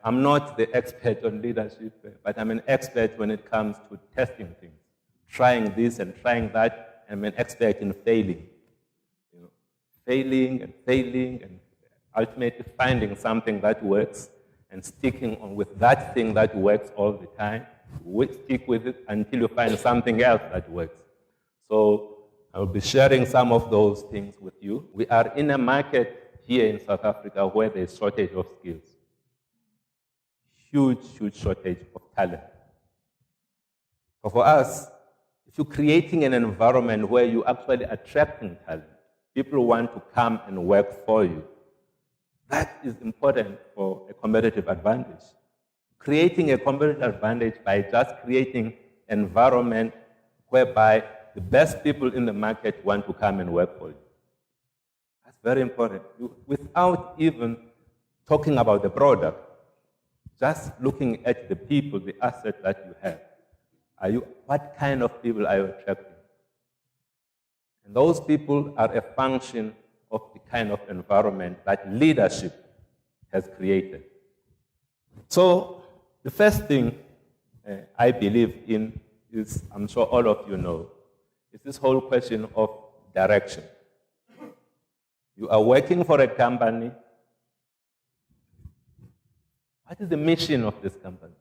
I'm not the expert on leadership, but I'm an expert when it comes to testing things, trying this and trying that. I'm an expert in failing. Failing and ultimately finding something that works and sticking on with that thing that works all the time. Stick with it until you find something else that works. So I will be sharing some of those things with you. We are in a market here in South Africa where there's shortage of skills. Huge shortage of talent. So for us, if you're creating an environment where you're actually attracting talent, people want to come and work for you, that is important for a competitive advantage. Creating a competitive advantage by just creating an environment whereby the best people in the market want to come and work for you. That's very important. Without even talking about the product, just looking at the people, the assets that you have. What kind of people are you attracting? And those people are a function of the kind of environment that leadership has created. So the first thing I believe in is, I'm sure all of you know, is this whole question of direction. You are working for a company. What is the mission of this company?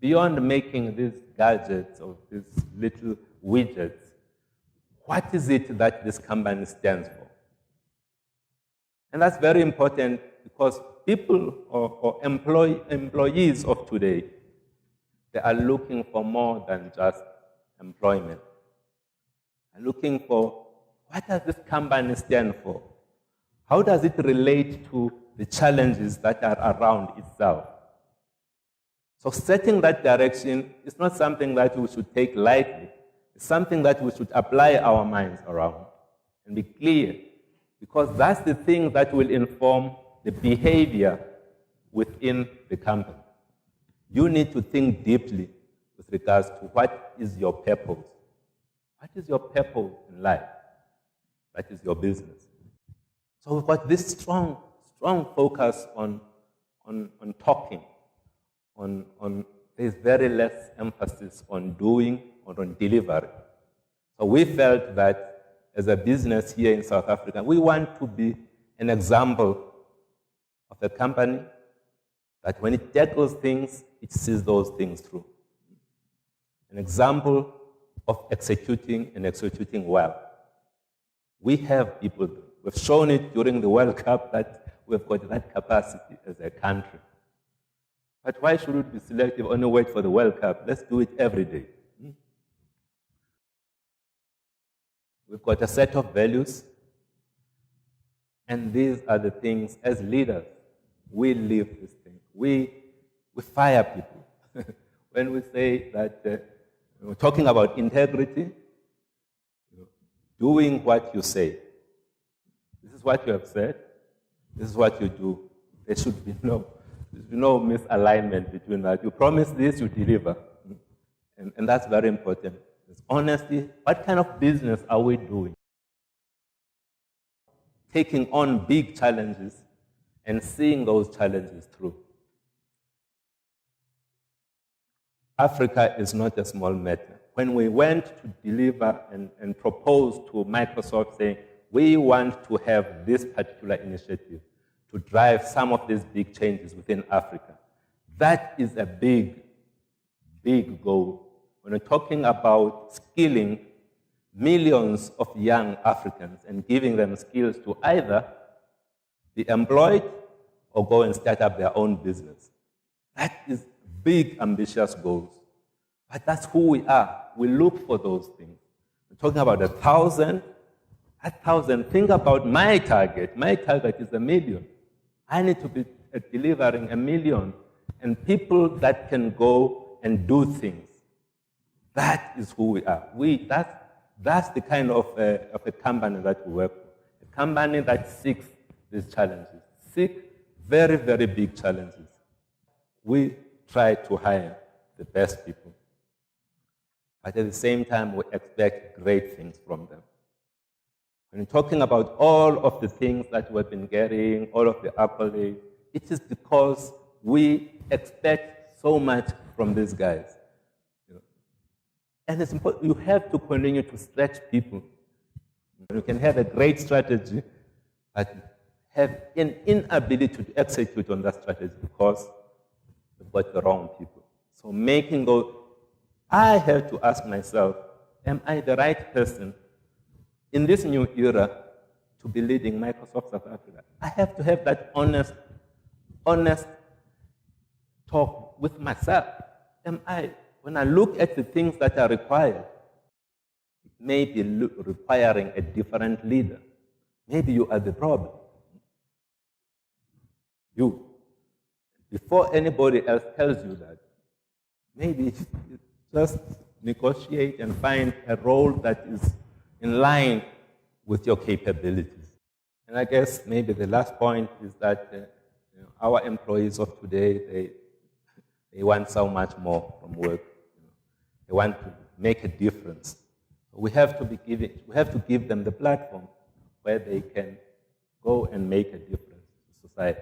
Beyond making these gadgets or these little widgets, what is it that this company stands for? And that's very important because people or employees of today, they are looking for more than just employment. They're looking for, what does this company stand for? How does it relate to the challenges that are around itself? So setting that direction is not something that we should take lightly. It's something that we should apply our minds around and be clear, because that's the thing that will inform the behavior within the company. You need to think deeply with regards to what is your purpose. What is your purpose in life? That is your business. So we've got this strong focus on talking, there's very less emphasis on doing or on delivery. So we felt that as a business here in South Africa, we want to be an example of a company that when it tackles things, it sees those things through. An example of executing well. We have people, we've shown it during the World Cup that we've got that capacity as a country. But why should we be selective, only wait for the World Cup? Let's do it every day. We've got a set of values, and these are the things, as leaders, we live this thing. We fire people. When we say that we're talking about integrity, doing what you say. This is what you have said. This is what you do. There should be no misalignment between that. You promise this, you deliver. And that's very important. It's honesty. What kind of business are we doing? Taking on big challenges and seeing those challenges through. Africa is not a small matter. When we went to deliver and propose to Microsoft saying, we want to have this particular initiative to drive some of these big changes within Africa, that is a big goal. When we're talking about skilling millions of young Africans and giving them skills to either be employed or go and start up their own business. That is big, ambitious goals. But that's who we are. We look for those things. We're talking about 1,000. 1,000, think about my target. My target is 1 million. I need to be delivering 1 million. And people that can go and do things. That is who we are. That's the kind of a company that we work for. A company that seeks these challenges. Seek very, very big challenges. We try to hire the best people. But at the same time, we expect great things from them. When you're talking about all of the things that we've been getting, all of the accolades, it is because we expect so much from these guys. And it's important, you have to continue to stretch people. You can have a great strategy, but have an inability to execute on that strategy because you've got the wrong people. So making those, I have to ask myself, am I the right person in this new era to be leading Microsoft South Africa? I have to have that honest talk with myself. Am I, when I look at the things that are required, it may be requiring a different leader. Maybe you are the problem. You. Before anybody else tells you that, maybe just negotiate and find a role that is in line with your capabilities. And I guess maybe the last point is that our employees of today, they want so much more from work. They want to make a difference. We have to give them the platform where they can go and make a difference to society.